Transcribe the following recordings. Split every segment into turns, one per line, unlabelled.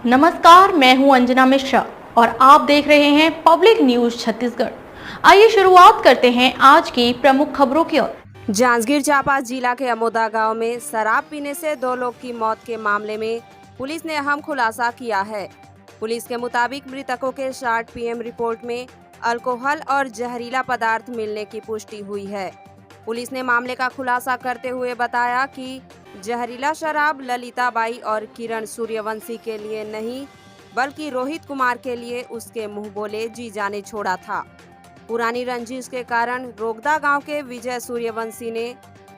नमस्कार, मैं हूं अंजना मिश्रा और आप देख रहे हैं पब्लिक न्यूज छत्तीसगढ़। आइए शुरुआत करते हैं आज की प्रमुख खबरों की ओर।
जांजगीर चांपा जिला के अमोदा गांव में शराब पीने से 2 लोग की मौत के मामले में पुलिस ने अहम खुलासा किया है। पुलिस के मुताबिक मृतकों के शॉर्ट पीएम रिपोर्ट में अल्कोहल और जहरीला पदार्थ मिलने की पुष्टि हुई है। पुलिस ने मामले का खुलासा करते हुए बताया कि जहरीला शराब ललिता बाई और किरण सूर्यवंशी के लिए नहीं, बल्कि रोहित कुमार के लिए उसके मुंह बोले जीजा ने छोड़ा था। पुरानी रंजिश के कारण रोगदा गांव के विजय सूर्यवंशी ने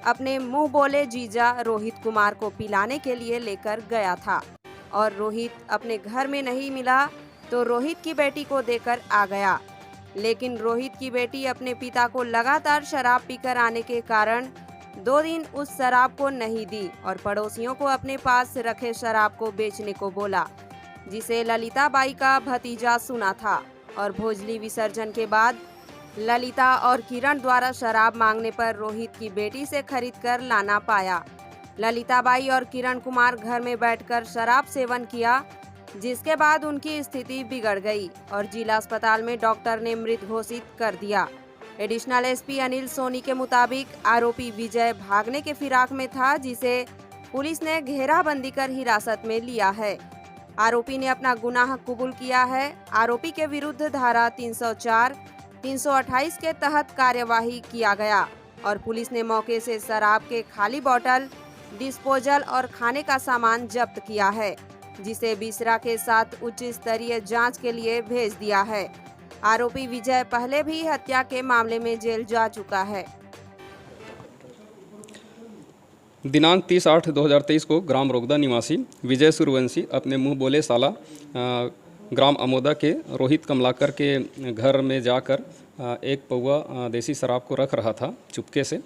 अपने मुंह बोले जीजा रोहित कुमार को पिलाने के लिए लेकर गया था और रोहित अपने घर में नहीं मिला तो रोहित की बेटी को देकर आ गया। लेकिन रोहित की बेटी अपने पिता को लगातार शराब पीकर आने के कारण 2 दिन उस शराब को नहीं दी और पड़ोसियों को अपने पास रखे शराब को बेचने को बोला, जिसे ललिता बाई का भतीजा सुना था और भोजली विसर्जन के बाद ललिता और किरण द्वारा शराब मांगने पर रोहित की बेटी से खरीदकर लाना पाया। ललिता बाई और किरण कुमार घर में बैठकर शराब सेवन किया, जिसके बाद उनकी स्थिति बिगड़ गई और जिला अस्पताल में डॉक्टर ने मृत घोषित कर दिया। एडिशनल एसपी अनिल सोनी के मुताबिक आरोपी विजय भागने के फिराक में था, जिसे पुलिस ने घेराबंदी कर हिरासत में लिया है। आरोपी ने अपना गुनाह कबूल किया है। आरोपी के विरुद्ध धारा 304, 328 के तहत कार्यवाही किया गया और पुलिस ने मौके से शराब के खाली बोतल, डिस्पोजल और खाने का सामान जब्त किया है, जिसे बिसरा के साथ उच्च स्तरीय जांच के लिए भेज दिया है। आरोपी विजय पहले भी हत्या के मामले में जेल जा चुका है।
दिनांक 30/8/2023 को ग्राम रोगदा निवासी विजय सूर्यवंशी अपने मुंह बोले साला ग्राम अमोदा के रोहित कमलाकर के घर में जाकर एक पौवा देसी शराब को रख रहा था चुपके से,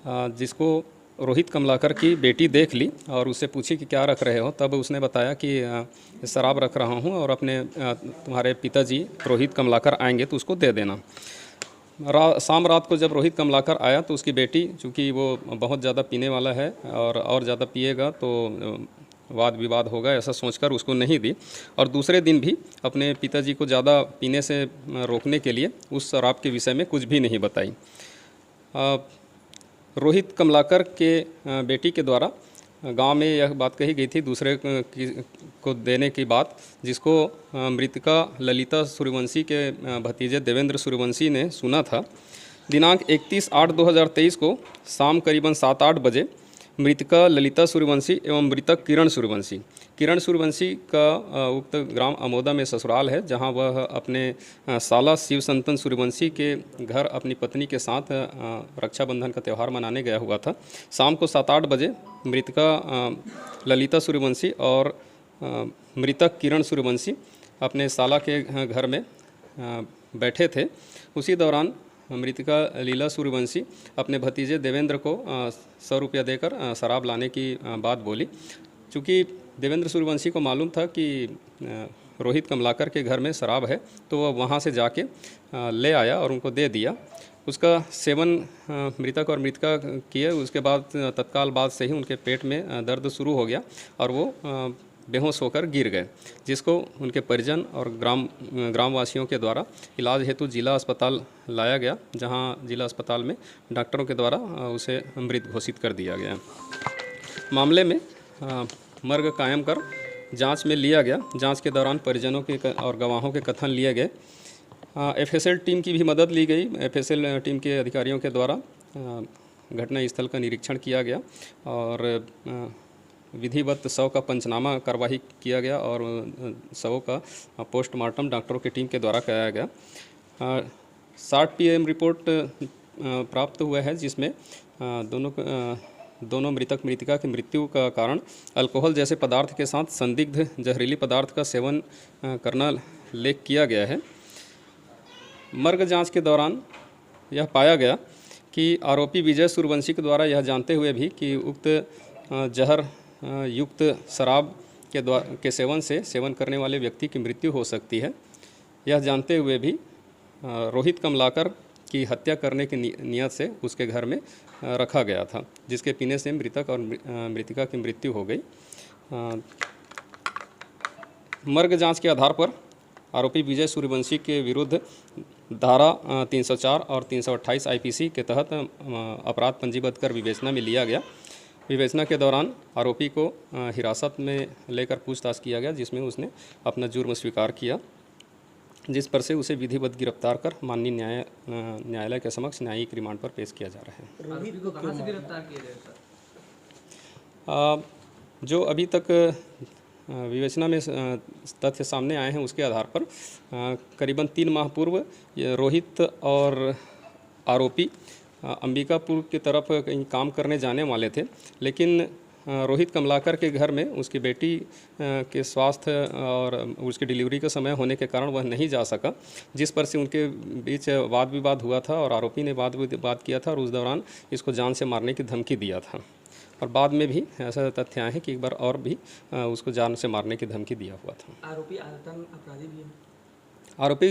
जिसको रोहित कमलाकर की बेटी देख ली और उससे पूछी कि क्या रख रहे हो। तब उसने बताया कि शराब रख रहा हूँ और अपने तुम्हारे पिताजी रोहित कमलाकर आएंगे तो उसको दे देना। शाम रात को जब रोहित कमलाकर आया तो उसकी बेटी, चूँकि वो बहुत ज़्यादा पीने वाला है और ज़्यादा पिएगा तो वाद विवाद होगा, ऐसा सोचकर उसको नहीं दी और दूसरे दिन भी अपने पिताजी को ज़्यादा पीने से रोकने के लिए उस शराब के विषय में कुछ भी नहीं बताई। रोहित कमलाकर के बेटी के द्वारा गांव में यह बात कही गई थी दूसरे को देने की बात, जिसको मृतका ललिता सूर्यवंशी के भतीजे देवेंद्र सूर्यवंशी ने सुना था। दिनांक 31/8/2023 को शाम करीबन 7-8 बजे मृतका ललिता सूर्यवंशी एवं मृतक किरण सूर्यवंशी का उक्त ग्राम अमोदा में ससुराल है, जहां वह अपने साला शिव संतन सूर्यवंशी के घर अपनी पत्नी के साथ रक्षाबंधन का त्यौहार मनाने गया हुआ था। शाम को 7-8 बजे मृतका ललिता सूर्यवंशी और मृतक किरण सूर्यवंशी अपने साला के घर में बैठे थे। उसी दौरान मृतका लीला सूर्यवंशी अपने भतीजे देवेंद्र को 100 रुपया देकर शराब लाने की बात बोली। चूँकि देवेंद्र सूर्यवंशी को मालूम था कि रोहित कमलाकर के घर में शराब है, तो वह वहाँ से जाके ले आया और उनको दे दिया। उसका सेवन मृतक और मृतका किए। उसके बाद तत्काल बाद से ही उनके पेट में दर्द शुरू हो गया और वो बेहोश होकर गिर गए, जिसको उनके परिजन और ग्रामवासियों के द्वारा इलाज हेतु जिला अस्पताल लाया गया, जहां जिला अस्पताल में डॉक्टरों के द्वारा उसे मृत घोषित कर दिया गया। मामले में मर्ग कायम कर जांच में लिया गया। जांच के दौरान परिजनों के और गवाहों के कथन लिए गए। एफएसएल टीम की भी मदद ली गई। एफएसएल टीम के अधिकारियों के द्वारा घटना स्थल का निरीक्षण किया गया और विधिवत शव का पंचनामा कार्रवाई किया गया और शवों का पोस्टमार्टम डॉक्टरों की टीम के द्वारा कराया गया। शॉर्ट पीएम रिपोर्ट प्राप्त हुआ है, जिसमें दोनों मृतक मृतिका की मृत्यु का कारण अल्कोहल जैसे पदार्थ के साथ संदिग्ध जहरीली पदार्थ का सेवन करना उल्लेख किया गया है। मर्ग जांच के दौरान यह पाया गया कि आरोपी विजय सूर्यवंशी के द्वारा यह जानते हुए भी कि उक्त जहर युक्त शराब के सेवन करने वाले व्यक्ति की मृत्यु हो सकती है, यह जानते हुए भी रोहित कमलाकर की हत्या करने की नियत से उसके घर में रखा गया था, जिसके पीने से मृतक और मृतिका की मृत्यु हो गई। मर्ग जांच के आधार पर आरोपी विजय सूर्यवंशी के विरुद्ध धारा 304 और 328 आईपीसी के तहत अपराध पंजीबद्ध कर विवेचना में लिया गया। विवेचना के दौरान आरोपी को हिरासत में लेकर पूछताछ किया गया, जिसमें उसने अपना जुर्म स्वीकार किया, जिस पर से उसे विधिवत गिरफ्तार कर माननीय न्यायालय के समक्ष न्यायिक रिमांड पर पेश किया जा रहा है।
रोहित को कहाँ से गिरफ्तार किया गया सर?
जो अभी तक विवेचना में तथ्य सामने आए हैं उसके आधार पर करीबन 3 माह पूर्व रोहित और आरोपी अंबिकापुर की तरफ कहीं काम करने जाने वाले थे, लेकिन रोहित कमलाकर के घर में उसकी बेटी के स्वास्थ्य और उसकी डिलीवरी का समय होने के कारण वह नहीं जा सका, जिस पर से उनके बीच वाद विवाद हुआ था और आरोपी ने वाद विवाद किया था और उस दौरान इसको जान से मारने की धमकी दिया था। और बाद में भी ऐसा तथ्य आए हैं कि एक बार और भी उसको जान से मारने की धमकी दिया हुआ था।
आरोपी आदतन अपराधी भी है।
आरोपी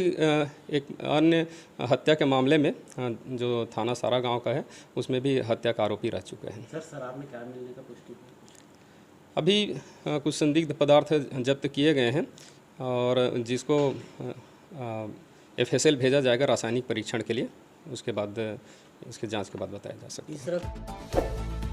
एक अन्य हत्या के मामले में जो थाना सारा गांव का है उसमें भी हत्या का आरोपी रह चुके हैं।
सर, शराब में क्या मिलने का पुष्टि?
अभी कुछ संदिग्ध पदार्थ जब्त किए गए हैं और जिसको FSL भेजा जाएगा रासायनिक परीक्षण के लिए। उसके बाद इसके जांच के बाद बताया जा सकता है।